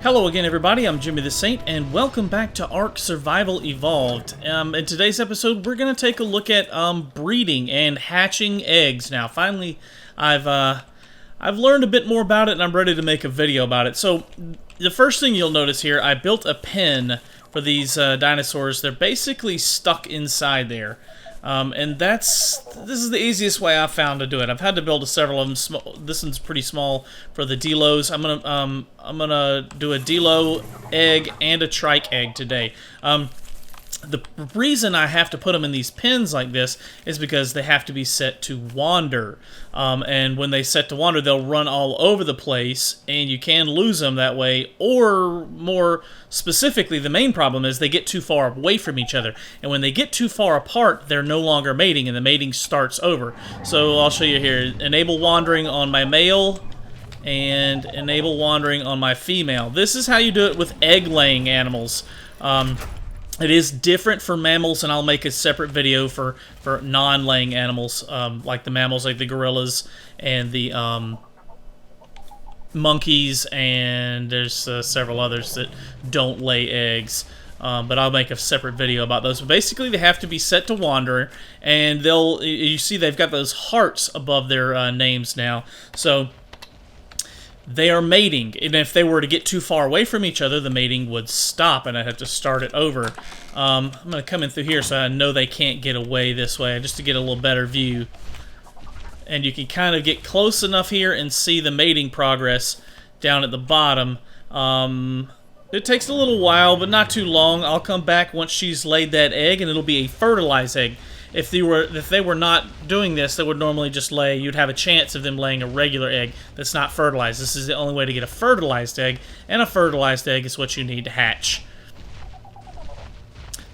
Hello again, everybody. I'm Jimmy the Saint, and welcome back to ARK Survival Evolved. In today's episode, we're going to take a look at breeding and hatching eggs. Now, finally, I've learned a bit more about it, and I'm ready to make a video about it. So, the first thing you'll notice here, I built a pen for these dinosaurs. They're basically stuck inside there. And this is the easiest way I've found to do it. I've had to build several of them. This one's pretty small for the Delos. I'm gonna do a Delo egg and a Trike egg today. The reason I have to put them in these pens like this is because they have to be set to wander. And when they set to wander, they'll run all over the place, and you can lose them that way. Or more specifically, the main problem is they get too far away from each other. And when they get too far apart, they're no longer mating, and the mating starts over. So I'll show you here. Enable wandering on my male, and enable wandering on my female. This is how you do it with egg-laying animals. It is different for mammals, and I'll make a separate video for non-laying animals, like the mammals, like the gorillas and the monkeys, and there's several others that don't lay eggs. But I'll make a separate video about those. But basically, they have to be set to wander, and you see they've got those hearts above their names now. So they are mating, and if they were to get too far away from each other, the mating would stop, and I'd have to start it over. I'm going to come in through here so I know they can't get away this way, just to get a little better view. And you can kind of get close enough here and see the mating progress down at the bottom. It takes a little while, but not too long. I'll come back once she's laid that egg, and it'll be a fertilized egg. If they were not doing this, they would normally just lay. You'd have a chance of them laying a regular egg that's not fertilized. This is the only way to get a fertilized egg, and a fertilized egg is what you need to hatch.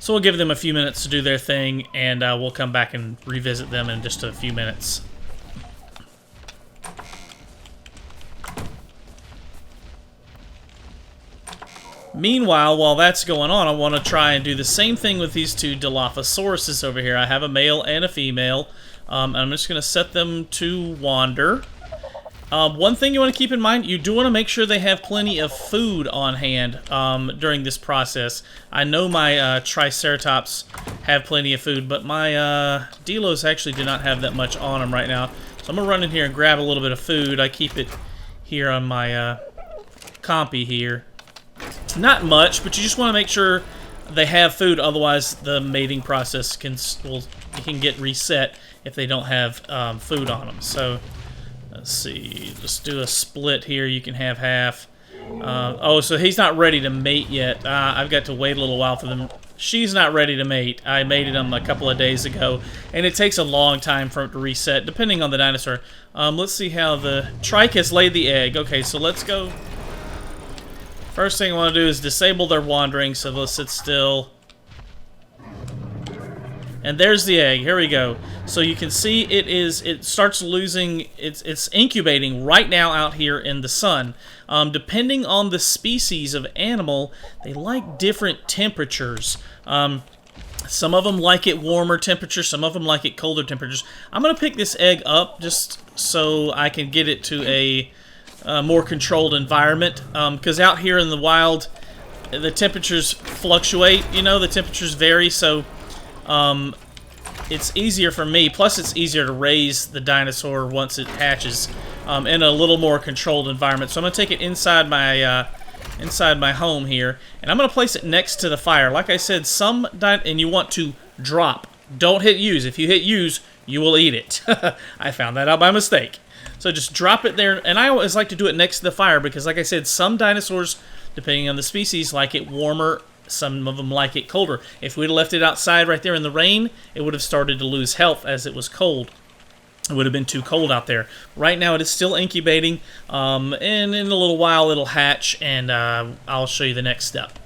So we'll give them a few minutes to do their thing, and we'll come back and revisit them in just a few minutes. Meanwhile, while that's going on, I want to try and do the same thing with these two Dilophosauruses over here. I have a male and a female. I'm just going to set them to wander. One thing you want to keep in mind, you do want to make sure they have plenty of food on hand during this process. I know my Triceratops have plenty of food, but my Delos actually do not have that much on them right now. So I'm going to run in here and grab a little bit of food. I keep it here on my compy here. Not much, but you just want to make sure they have food, otherwise the mating process can get reset if they don't have food on them. So, let's see, just do a split here. You can have half. Oh, so he's not ready to mate yet. I've got to wait a little while for them. She's not ready to mate. I mated them a couple of days ago, and it takes a long time for it to reset, depending on the dinosaur. Let's see how the Trike has laid the egg. Okay, so let's go. First thing I want to do is disable their wandering, so they'll sit still. And there's the egg. Here we go. So you can see it starts losing, it's incubating right now out here in the sun. Depending on the species of animal, they like different temperatures. Some of them like it warmer temperatures, some of them like it colder temperatures. I'm going to pick this egg up just so I can get it to a more controlled environment, because out here in the wild, the temperatures fluctuate, the temperatures vary, so it's easier for me, plus it's easier to raise the dinosaur once it hatches in a little more controlled environment. So I'm going to take it inside my home here, and I'm going to place it next to the fire. Like I said, and you want to drop. Don't hit use. If you hit use, you will eat it. I found that out by mistake. So just drop it there, and I always like to do it next to the fire because, like I said, some dinosaurs, depending on the species, like it warmer, some of them like it colder. If we'd have left it outside right there in the rain, it would have started to lose health as it was cold. It would have been too cold out there. Right now it is still incubating, and in a little while it'll hatch, and I'll show you the next step.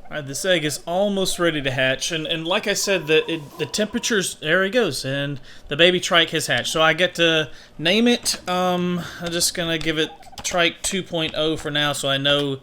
Alright, this egg is almost ready to hatch, and like I said, the temperatures, there he goes, and the baby Trike has hatched. So I get to name it. I'm just going to give it Trike 2.0 for now, so I know,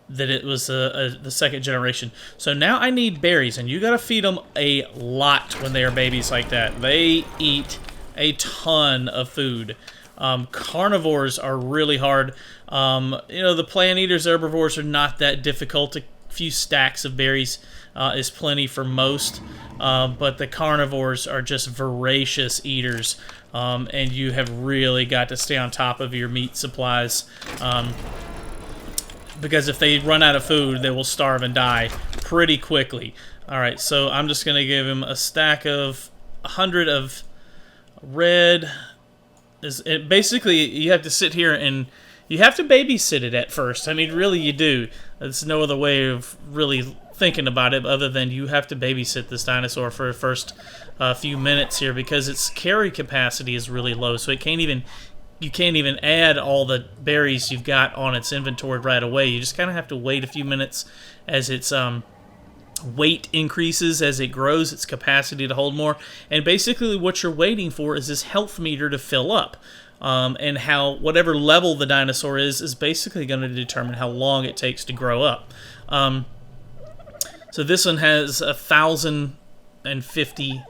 that it was the second generation. So now I need berries, and you got to feed them a lot when they are babies like that. They eat a ton of food. Carnivores are really hard. You know, the plant eaters, herbivores are not that difficult. A few stacks of berries is plenty for most, but the carnivores are just voracious eaters, and you have really got to stay on top of your meat supplies, because if they run out of food, they will starve and die pretty quickly. Alright, so I'm just going to give him a stack of 100 of red. Basically, you have to sit here and you have to babysit it at first. I mean, really, you do. There's no other way of really thinking about it other than you have to babysit this dinosaur for the first few minutes here, because its carry capacity is really low, so you can't even add all the berries you've got on its inventory right away. You just kind of have to wait a few minutes as its weight increases, as it grows, its capacity to hold more. And basically what you're waiting for is this health meter to fill up. And how whatever level the dinosaur is basically going to determine how long it takes to grow up. So this one has 1,050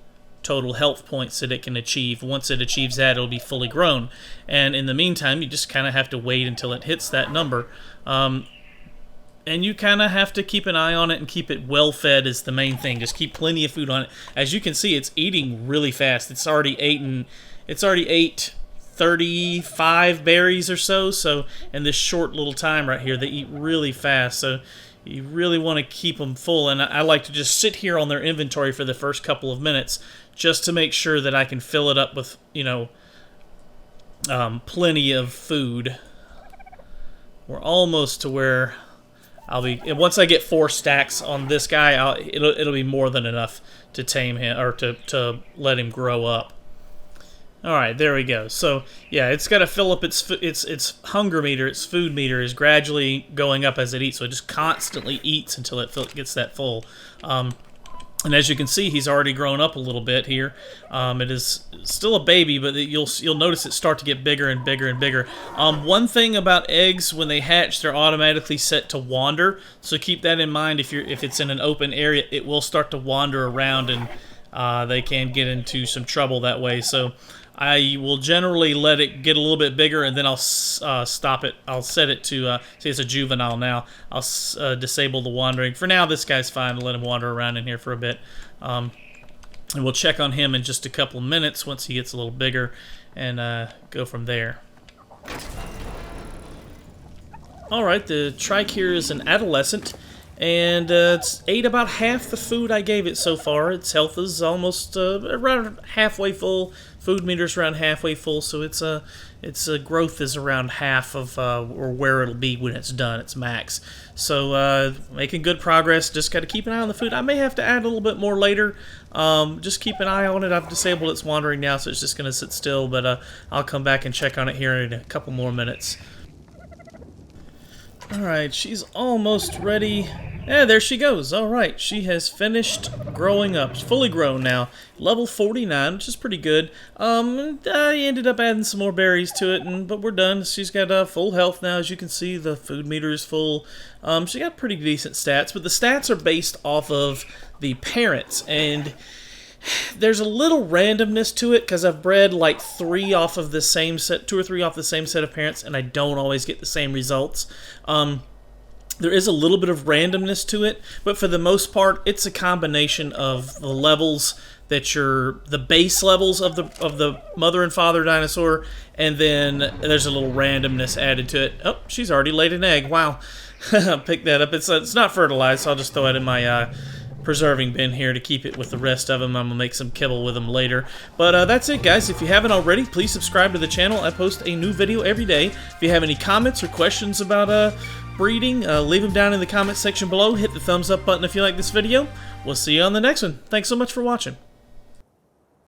total health points that it can achieve. Once it achieves that, it'll be fully grown. And in the meantime, you just kind of have to wait until it hits that number. And you kind of have to keep an eye on it and keep it well fed is the main thing. Just keep plenty of food on it. As you can see, it's eating really fast. It's already ate 35 berries or so. So in this short little time right here, they eat really fast. So you really want to keep them full. And I like to just sit here on their inventory for the first couple of minutes just to make sure that I can fill it up with, you know, plenty of food. We're almost to where I'll be. Once I get 4 stacks on this guy, it'll be more than enough to tame him, or to let him grow up. All right, there we go. So yeah, it's got to fill up its hunger meter, its food meter is gradually going up as it eats. So it just constantly eats until it gets that full. And as you can see, he's already grown up a little bit here. It is still a baby, but you'll notice it start to get bigger and bigger and bigger. One thing about eggs, when they hatch, they're automatically set to wander. So keep that in mind. If it's in an open area, it will start to wander around, and they can get into some trouble that way. So I will generally let it get a little bit bigger, and then I'll stop it. I'll set it to, see, it's a juvenile now. I'll disable the wandering. For now, this guy's fine. I'll let him wander around in here for a bit. And we'll check on him in just a couple minutes once he gets a little bigger, and go from there. Alright, the trike here is an adolescent, and it's ate about half the food I gave it so far. Its health is almost around halfway full. Food meter's around halfway full, so its growth is around half of or where it'll be when it's done, its max. So making good progress. Just got to keep an eye on the food. I may have to add a little bit more later. Just keep an eye on it. I've disabled its wandering now, so it's just going to sit still, but I'll come back and check on it here in a couple more minutes. Alright, she's almost ready. Yeah, there she goes. Alright, she has finished growing up. She's fully grown now. Level 49, which is pretty good. I ended up adding some more berries to it, but we're done. She's got full health now. As you can see, the food meter is full. She got pretty decent stats, but the stats are based off of the parents, and there's a little randomness to it because I've bred like 3 off of the same set, 2 or 3 off the same set of parents, and I don't always get the same results. There is a little bit of randomness to it, but for the most part, it's a combination of the levels that the base levels of the mother and father dinosaur, and then there's a little randomness added to it. Oh, she's already laid an egg. Wow. Pick that up. It's not fertilized, so I'll just throw it in my preserving bin here to keep it with the rest of them. I'm going to make some kibble with them later. But that's it, guys. If you haven't already, please subscribe to the channel. I post a new video every day. If you have any comments or questions about breeding, leave them down in the comment section below. Hit the thumbs up button if you like this video. We'll see you on the next one. Thanks so much for watching.